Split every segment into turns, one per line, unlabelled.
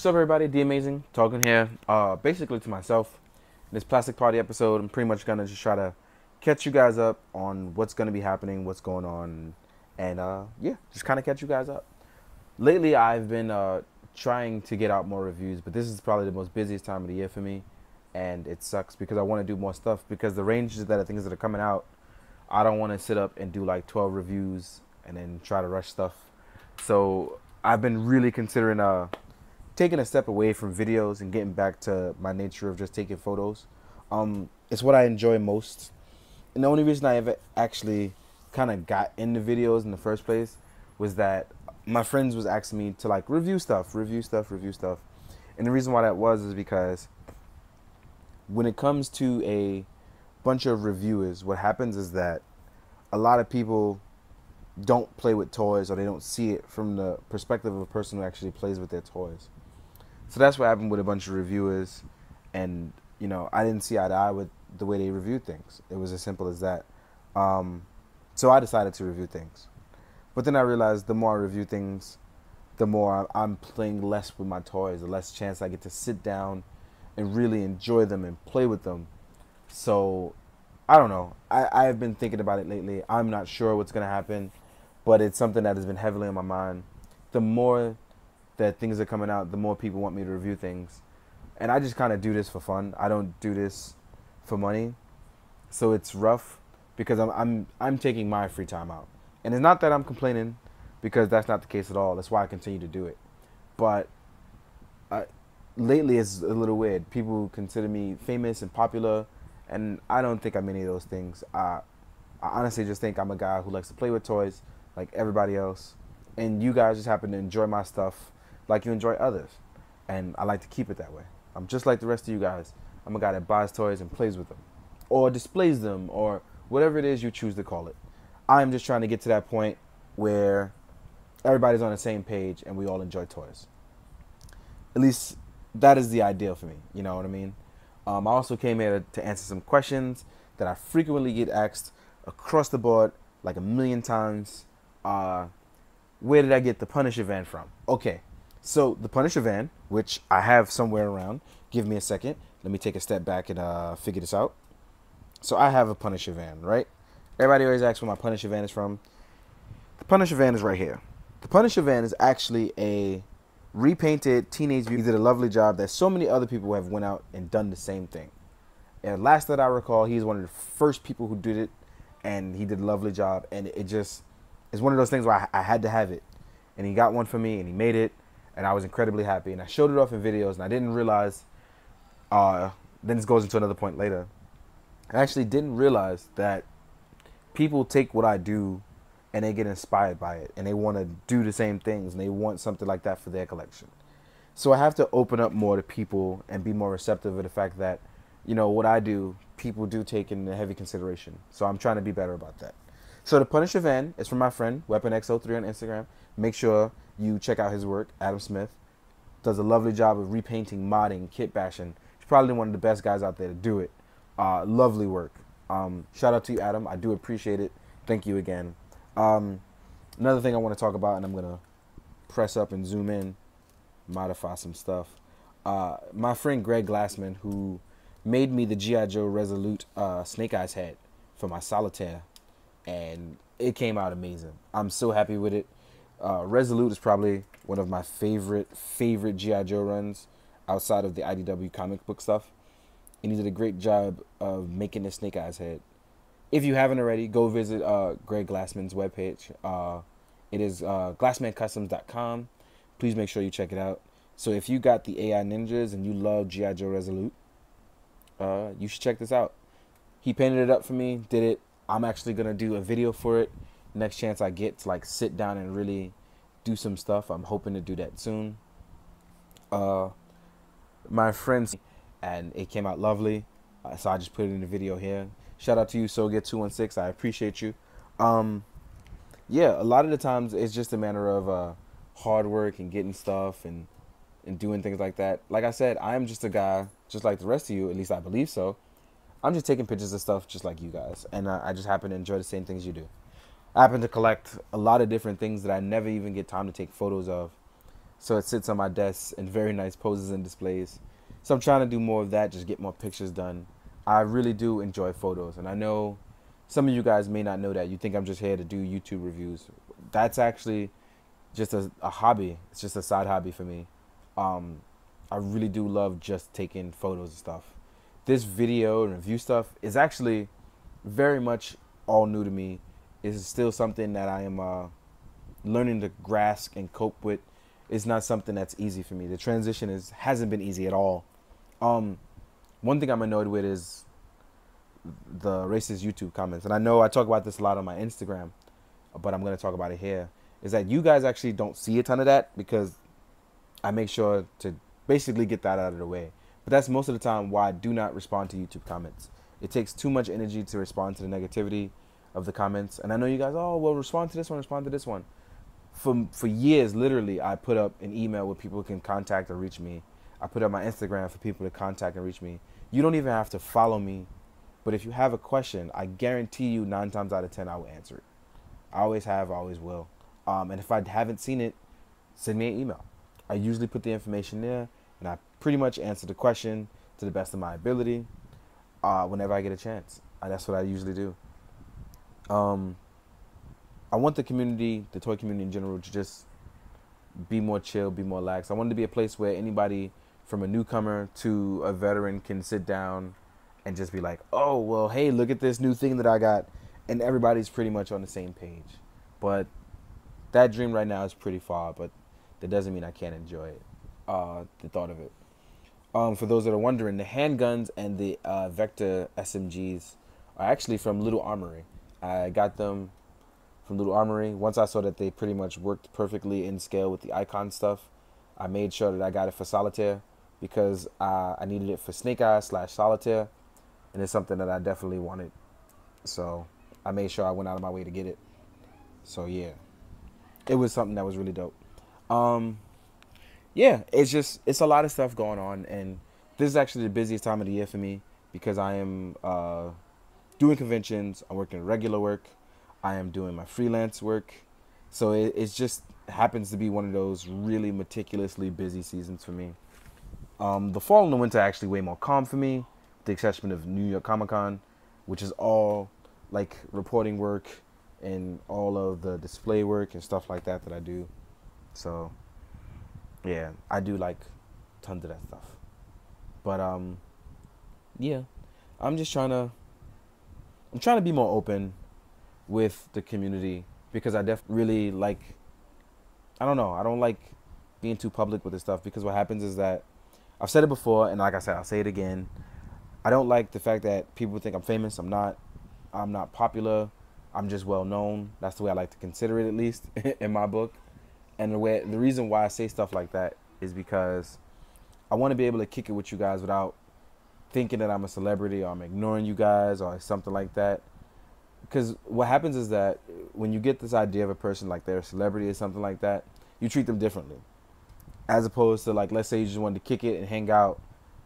What's up, everybody? D Amazing talking here. Basically to myself. In this plastic party episode, I'm pretty much gonna just try to catch you guys up on what's gonna be happening, what's going on, and yeah, just kind of catch you guys up. Lately, I've been trying to get out more reviews, but this is probably the most busiest time of the year for me, and it sucks because I want to do more stuff. Because the ranges that are things that are coming out, I don't want to sit up and do like 12 reviews and then try to rush stuff. So I've been really considering taking a step away from videos and getting back to my nature of just taking photos. It's what I enjoy most. And the only reason I ever actually kind of got into videos in the first place was that my friends was asking me to like review stuff. And the reason why that was is because when it comes to a bunch of reviewers, what happens is that a lot of people don't play with toys, or they don't see it from the perspective of a person who actually plays with their toys. So that's what happened with a bunch of reviewers, and I didn't see eye to eye with the way they reviewed things. It was as simple as that. So I decided to review things, but then I realized the more I review things, the more I'm playing less with my toys, the less chance I get to sit down and really enjoy them and play with them. So I don't know. I have been thinking about it lately. I'm not sure what's gonna happen, but it's something that has been heavily on my mind. The more that things are coming out, the more people want me to review things. And I just kind of do this for fun. I don't do this for money. So it's rough because I'm taking my free time out. And it's not that I'm complaining, because that's not the case at all. That's why I continue to do it. But lately it's a little weird. People consider me famous and popular, and I don't think I'm any of those things. I honestly just think I'm a guy who likes to play with toys like everybody else. And you guys just happen to enjoy my stuff like you enjoy others, and I like to keep it that way. I'm just like the rest of you guys. I'm a guy that buys toys and plays with them, or displays them, or whatever it is you choose to call it. I'm just trying to get to that point where everybody's on the same page and we all enjoy toys. At least that is the ideal for me. You know what I mean? I also came here to answer some questions that I frequently get asked across the board, like a million times. Where did I get the Punisher van from? Okay. So the Punisher van, which I have somewhere around, give me a second. Let me take a step back and figure this out. So I have a Punisher van, right? Everybody always asks where my Punisher van is from. The Punisher van is right here. The Punisher van is actually a repainted Teenage Mutant. He did a lovely job that so many other people have went out and done the same thing. And last that I recall, he's one of the first people who did it, and he did a lovely job. And it just is one of those things where I had to have it. And he got one for me, and he made it. And I was incredibly happy. And I showed it off in videos, and I didn't realize, then this goes into another point later. I actually didn't realize that people take what I do and they get inspired by it. And they want to do the same things, and they want something like that for their collection. So I have to open up more to people and be more receptive of the fact that, what I do, people do take into heavy consideration. So I'm trying to be better about that. So the Punisher van is from my friend, WeaponXO3 on Instagram. Make sure you check out his work. Adam Smith does a lovely job of repainting, modding, kit bashing. He's probably one of the best guys out there to do it. Lovely work. Shout out to you, Adam. I do appreciate it. Thank you again. Another thing I want to talk about, and I'm going to press up and zoom in, modify some stuff. My friend Greg Glassman, who made me the G.I. Joe Resolute Snake Eyes head for my Solitaire, and it came out amazing. I'm so happy with it. Resolute is probably one of my favorite G.I. Joe runs outside of the IDW comic book stuff. And he did a great job of making the Snake Eyes head. If you haven't already, go visit Greg Glassman's webpage. It is glassmancustoms.com. Please make sure you check it out. So if you got the AI Ninjas and you love G.I. Joe Resolute, you should check this out. He painted it up for me, did it. I'm actually going to do a video for it. Next chance I get to like sit down and really do some stuff. I'm hoping to do that soon. My friends, and it came out lovely. So I just put it in the video here. Shout out to you, SoGet216. I appreciate you. Yeah, a lot of the times it's just a matter of hard work and getting stuff and doing things like that. Like I said, I'm just a guy, just like the rest of you, at least I believe so. I'm just taking pictures of stuff just like you guys. And I just happen to enjoy the same things you do. I happen to collect a lot of different things that I never even get time to take photos of. So it sits on my desk in very nice poses and displays. So I'm trying to do more of that, just get more pictures done. I really do enjoy photos, and I know some of you guys may not know that. You think I'm just here to do YouTube reviews. That's actually just a hobby. It's just a side hobby for me. Um, I really do love just taking photos and stuff. This video and review stuff is actually very much all new to me. It's still something that I am learning to grasp and cope with. It's not something that's easy for me. The transition hasn't been easy at all. One thing I'm annoyed with is the racist YouTube comments. And I know I talk about this a lot on my Instagram, but I'm going to talk about it here. Is that you guys actually don't see a ton of that because I make sure to basically get that out of the way. But that's most of the time why I do not respond to YouTube comments. It takes too much energy to respond to the negativity of the comments. And I know you guys, oh, well, respond to this one, respond to this one. For years, literally, I put up an email where people can contact or reach me. I put up my Instagram for people to contact and reach me. You don't even have to follow me. But if you have a question, I guarantee you 9 times out of 10, I will answer it. I always have, I always will. And if I haven't seen it, send me an email. I usually put the information there, and I pretty much answer the question to the best of my ability whenever I get a chance. That's what I usually do. I want the community, the toy community in general, to just be more chill, be more lax. I want it to be a place where anybody from a newcomer to a veteran can sit down and just be like, oh, well, hey, look at this new thing that I got. And everybody's pretty much on the same page. But that dream right now is pretty far, but that doesn't mean I can't enjoy it, the thought of it. For those that are wondering, the handguns and the Vector SMGs are actually from Little Armory. I got them from Little Armory. Once I saw that they pretty much worked perfectly in scale with the icon stuff, I made sure that I got it for Solitaire because I needed it for Snake Eyes / Solitaire, and it's something that I definitely wanted. So I made sure I went out of my way to get it. So yeah, it was something that was really dope. Yeah, it's a lot of stuff going on, and this is actually the busiest time of the year for me because I am doing conventions, I'm working regular work, I am doing my freelance work, so it just happens to be one of those really meticulously busy seasons for me. The fall and the winter are actually way more calm for me, with the exception of New York Comic Con, which is all like reporting work and all of the display work and stuff like that I do. So yeah, I do like tons of that stuff. But yeah, I'm trying to be more open with the community because I really like, I don't know, I don't like being too public with this stuff because what happens is that I've said it before, and like I said, I'll say it again. I don't like the fact that people think I'm famous. I'm not popular. I'm just well known. That's the way I like to consider it, at least in my book. And the reason why I say stuff like that is because I want to be able to kick it with you guys without thinking that I'm a celebrity or I'm ignoring you guys or something like that. Because what happens is that when you get this idea of a person like they're a celebrity or something like that, you treat them differently. As opposed to, like, let's say you just wanted to kick it and hang out.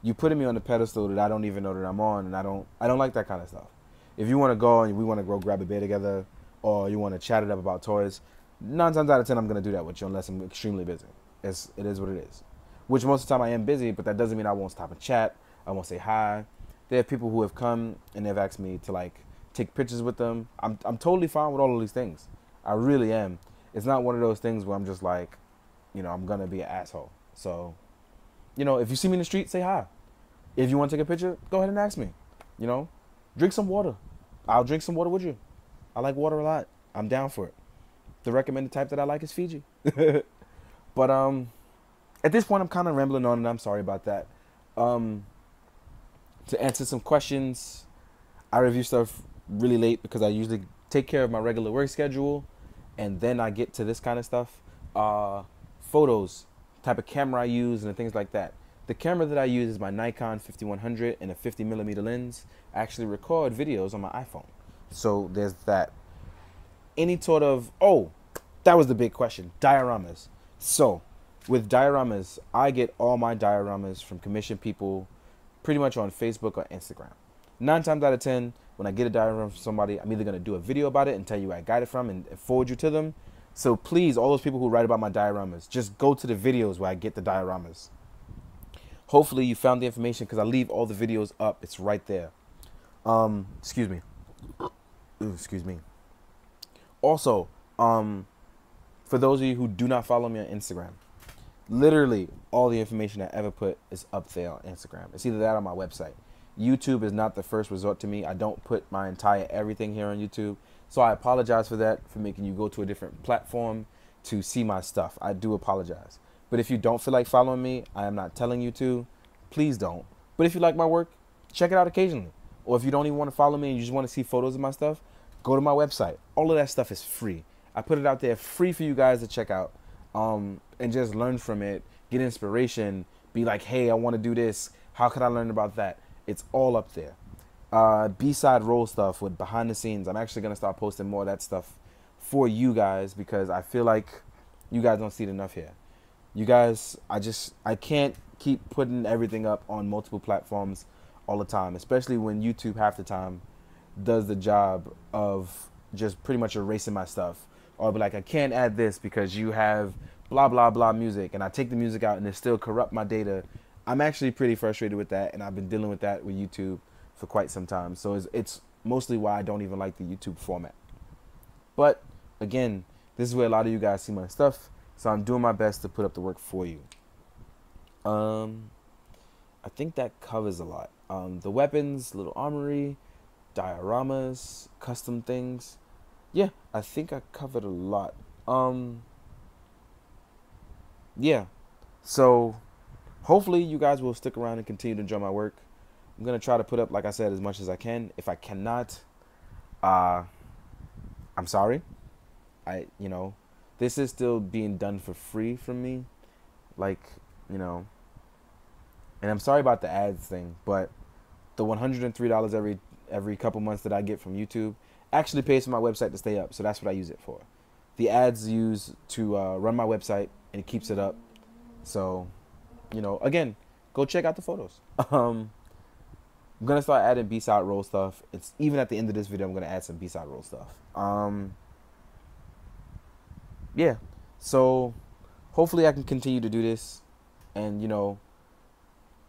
You putting me on the pedestal that I don't even know that I'm on, and I don't like that kind of stuff. If you want to go and we want to go grab a beer together, or you want to chat it up about toys, 9 times out of 10 I'm going to do that with you unless I'm extremely busy. It is what it is. Which most of the time I am busy, but that doesn't mean I won't stop and chat. I won't say hi. There are people who have come and they've asked me to, like, take pictures with them. I'm totally fine with all of these things. I really am. It's not one of those things where I'm just like, I'm going to be an asshole. So, if you see me in the street, say hi. If you want to take a picture, go ahead and ask me. Drink some water. I'll drink some water with you. I like water a lot. I'm down for it. The recommended type that I like is Fiji. But at this point, I'm kind of rambling on, and I'm sorry about that. To answer some questions, I review stuff really late because I usually take care of my regular work schedule, and then I get to this kind of stuff. Photos, type of camera I use, and things like that. The camera that I use is my Nikon 5100 and a 50mm lens. I actually record videos on my iPhone. So there's that. Any sort of, that was the big question, dioramas. So with dioramas, I get all my dioramas from commissioned people pretty much on Facebook or Instagram. 9 times out of 10, when I get a diorama from somebody, I'm either going to do a video about it and tell you where I got it from and forward you to them, So please, all those people who write about my dioramas, just go to the videos where I get the dioramas. Hopefully you found the information because I leave all the videos up. It's right there. Excuse me. Ooh, excuse me. Also, for those of you who do not follow me on Instagram, literally all the information I ever put is up there on Instagram. It's either that or my website. YouTube is not the first resort to me. I don't put my entire everything here on YouTube. So I apologize for that, for making you go to a different platform to see my stuff. I do apologize. But if you don't feel like following me, I am not telling you to. Please don't. But if you like my work, check it out occasionally. Or if you don't even want to follow me and you just want to see photos of my stuff, go to my website. All of that stuff is free. I put it out there free for you guys to check out, and just learn from it, get inspiration, be like, hey, I want to do this. How can I learn about that? It's all up there. B-side roll stuff with behind the scenes. I'm actually going to start posting more of that stuff for you guys because I feel like you guys don't see it enough here. You guys, I can't keep putting everything up on multiple platforms all the time, especially when YouTube half the time does the job of just pretty much erasing my stuff. Or I'll be like, I can't add this because you have blah, blah, blah music. And I take the music out and it still corrupt my data. I'm actually pretty frustrated with that. And I've been dealing with that with YouTube for quite some time. So it's mostly why I don't even like the YouTube format. But again, this is where a lot of you guys see my stuff. So I'm doing my best to put up the work for you. I think that covers a lot. The weapons, little armory, dioramas, custom things. Yeah, I think I covered a lot. Yeah. So hopefully you guys will stick around and continue to enjoy my work. I'm going to try to put up, like I said, as much as I can. If I cannot, I'm sorry. This is still being done for free from me. Like, and I'm sorry about the ads thing, but the $103 every couple months that I get from YouTube actually pays for my website to stay up. So that's what I use it for. The ads use to run my website and it keeps it up. So, again, go check out the photos. I'm going to start adding B-side roll stuff. It's even at the end of this video, I'm going to add some B-side roll stuff. Yeah. So hopefully I can continue to do this and,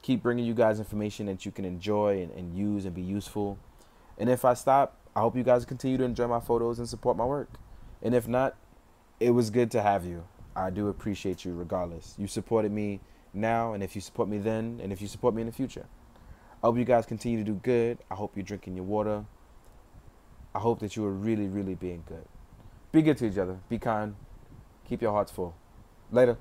keep bringing you guys information that you can enjoy and use and be useful. And if I stop, I hope you guys continue to enjoy my photos and support my work. And if not, it was good to have you. I do appreciate you regardless. You supported me now, and if you support me then, and if you support me in the future. I hope you guys continue to do good. I hope you're drinking your water. I hope that you are really, really being good. Be good to each other. Be kind. Keep your hearts full. Later.